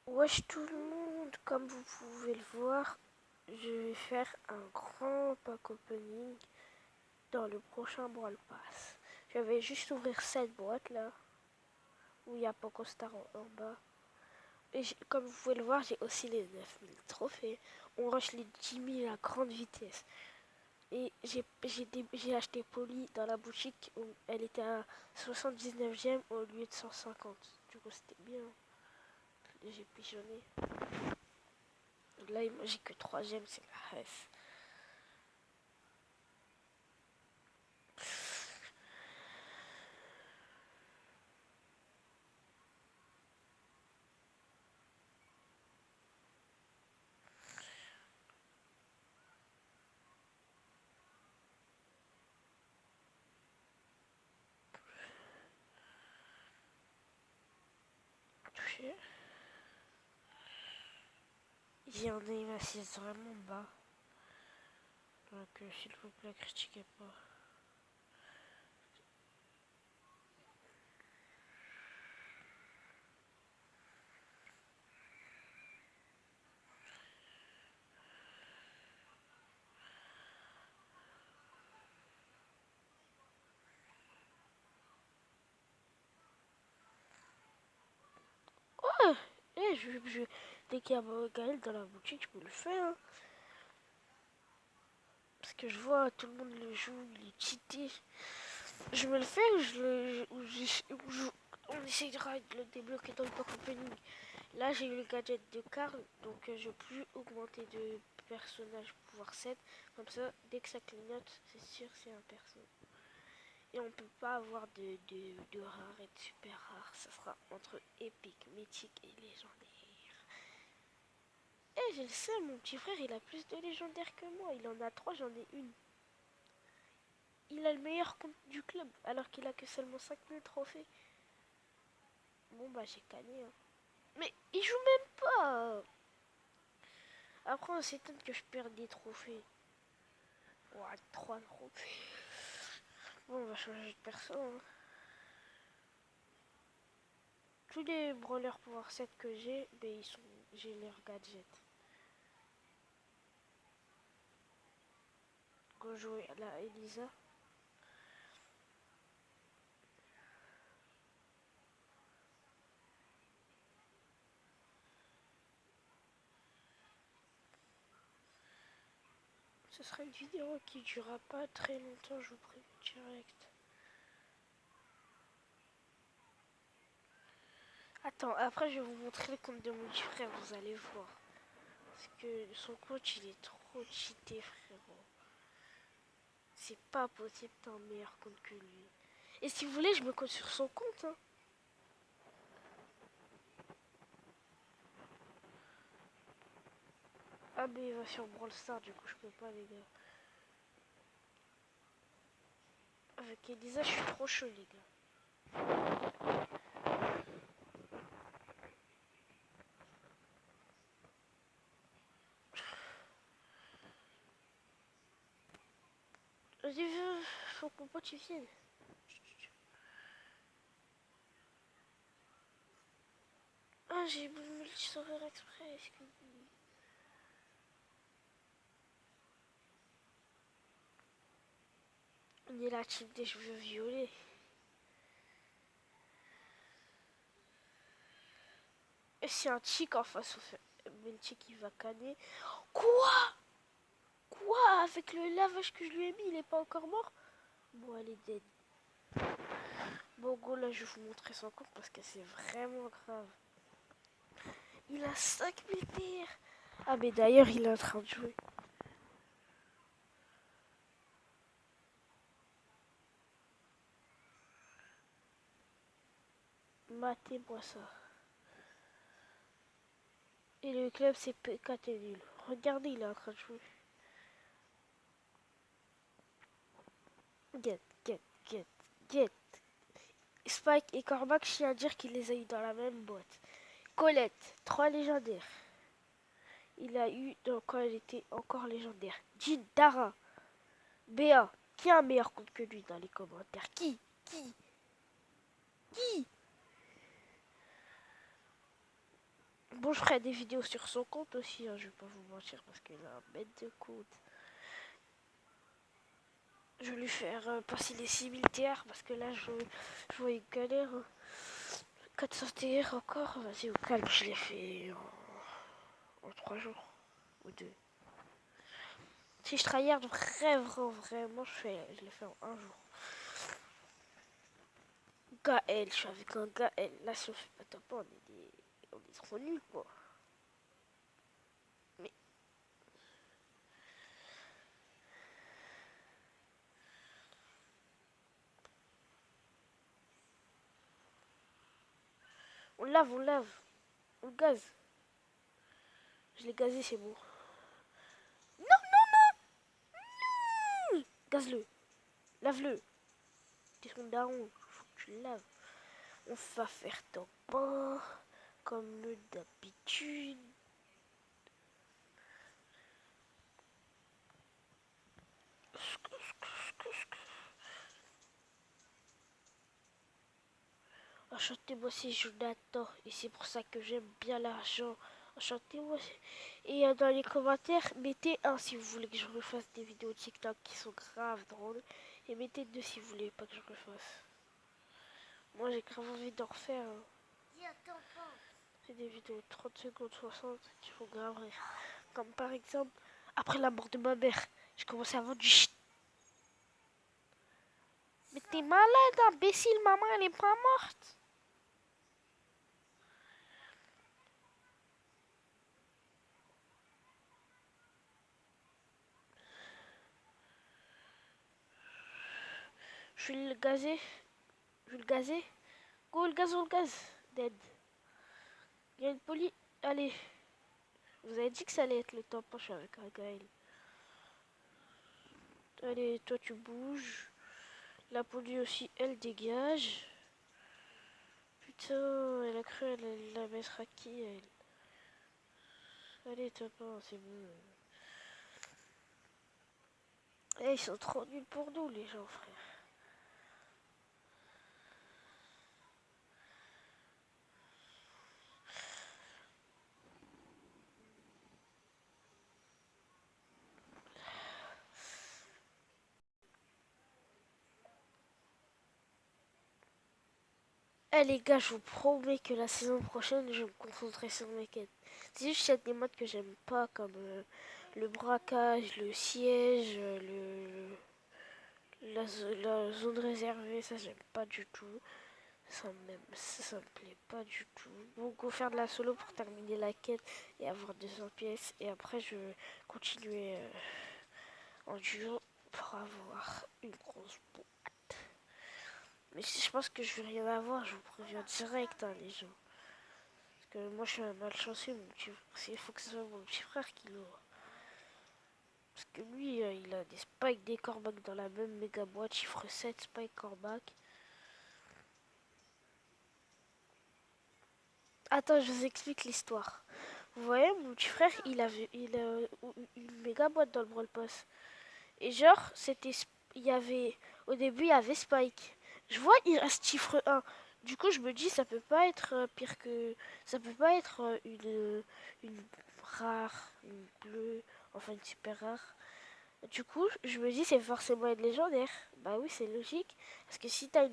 Wesh tout le monde, comme vous pouvez le voir, je vais faire un grand pack opening dans le prochain Brawl Pass. Je vais juste ouvrir cette boîte là, où il y a Pokostar en bas. Et comme vous pouvez le voir, j'ai aussi les 9000 trophées. On rush les 10 000 à grande vitesse. Et j'ai acheté Polly dans la boutique où elle était à 79e au lieu de 150. Du coup c'était bien. J'ai pigeonné. Là, j'ai que troisième, c'est la ref. Touché. Il y en a une assise vraiment bas. Donc, s'il vous plaît, critiquez pas. Ouais, dès qu'il y a Gaël dans la boutique, je peux le faire. Hein. Parce que je vois tout le monde le joue, il est cheaté. Je me le fais ou on essayera de le débloquer dans le pack opening. Là, j'ai eu le gadget de Karl, donc je peux plus augmenter de personnage pouvoir 7. Comme ça, dès que ça clignote, c'est sûr c'est un perso. Et on peut pas avoir de rare et de super rare. Ça sera entre épique, mythique et légendaire. Eh, je le sais, mon petit frère, il a plus de légendaires que moi. Il en a 3, j'en ai une. Il a le meilleur compte du club, alors qu'il a que seulement 5000 trophées. Bon, bah, j'ai gagné. Hein. Mais il joue même pas. Après, on s'étonne que je perde des trophées. Ouais, 3 trophées. Bon, on va changer de perso. Hein. Tous les brawlers pouvoir 7 que j'ai, ben, j'ai leurs gadgets. Go jouer à la Elisa. Ce sera une vidéo qui durera pas très longtemps, je vous préviens direct. Attends, après je vais vous montrer le compte de mon petit frère, vous allez voir. Parce que son compte il est trop cheaté, frérot. C'est pas possible t'as un meilleur compte que lui. Et si vous voulez, je me compte sur son compte. Hein. Ah mais il va sur Brawl Stars, du coup je peux pas les gars. Avec Elisa, je suis trop chaud les gars. Vas-y, faut que mon pote il vienne. Ah, j'ai voulu le sauver exprès, excuse-moi. On est la team des cheveux violets. Et si un chic en face, le chic il va canner. Quoi? Quoi? Avec le lavage que je lui ai mis, il est pas encore mort? Bon, elle est dead. Bon, go, là, je vais vous montrer son compte parce que c'est vraiment grave. Il a 5000 TR. Ah, mais d'ailleurs, il est en train de jouer. Matez-moi ça. Et le club, c'est PKT nul. Regardez, il est en train de jouer. Get, get, get, get. Spike et Cormac, je tiens à dire qu'il les a eu dans la même boîte. Colette, 3 légendaires. Il a eu quand elle était encore légendaire. Jean, Dara, Béa. Qui a un meilleur compte que lui dans les commentaires? Qui? Bon, je ferai des vidéos sur son compte aussi, hein, je vais pas vous mentir, parce qu'il a un bête de compte. Je vais lui faire passer les 6000 TR, parce que là, je vois une galère. 400 TR encore, vas-y, au calme, je l'ai fait en 3 jours, ou 2. Si je tryhard vraiment, je l'ai fait en 1 jour. Gaël, je suis avec un Gaël. Là, si on fait pas top 1, on est trop nuls, quoi. Mais on lave, on le gaze. Je l'ai gazé, c'est bon. Non, gaze-le, lave-le. T'es son daron, faut que tu le laves. On va faire top 1, comme d'habitude. Enchantez-moi, c'est Jonathan et c'est pour ça que j'aime bien l'argent. Enchantez-moi. Et dans les commentaires, mettez un si vous voulez que je refasse des vidéos TikTok qui sont grave drôles. Et mettez 2 si vous voulez pas que je refasse. Moi j'ai grave envie d'en refaire. Hein. C'est des vidéos de 30 secondes, 60 qui font grave rire. Comme par exemple, après la mort de ma mère, j'ai commencé à vendre du shit. Mais t'es malade, imbécile, maman elle est pas morte. Je vais le gazer. Je vais le gazer. Go, le gaz, on le gaz. Dead. Il y a une poli. Allez. Vous avez dit que ça allait être le top. Je suis avec un Gaël. Allez, toi tu bouges. La poli aussi, elle dégage. Putain, elle a cru elle la mettre à qui, elle. Allez, top 1, c'est bon. Eh, ils sont trop nuls pour nous, les gens, frère. Eh les gars, je vous promets que la saison prochaine, je vais me concentrer sur mes quêtes. C'est juste qu'il y a des modes que j'aime pas, comme le braquage, le siège, la zone réservée, ça j'aime pas du tout. Ça me plaît pas du tout. Donc, on va faire de la solo pour terminer la quête et avoir 200 pièces. Et après, je vais continuer en duo pour avoir une grosse boîte. Mais si je pense que je vais rien avoir, je vous préviens direct, hein, les gens. Parce que moi, je suis un malchanceux, mon petit frère. Il faut que ce soit mon petit frère qui l'aura. Parce que lui, il a des spikes, des corbacs dans la même méga boîte, chiffre 7, spike corbac. Attends, je vous explique l'histoire. Vous voyez, mon petit frère, il a une méga boîte dans le Brawl Pass. Et genre, il y avait, au début, il y avait Spike. Je vois, il reste chiffre 1. Du coup, je me dis, ça peut pas être pire que, ça peut pas être une rare, une bleue, enfin une super rare. Du coup, je me dis, c'est forcément une légendaire. Bah oui, c'est logique. Parce que si t'as une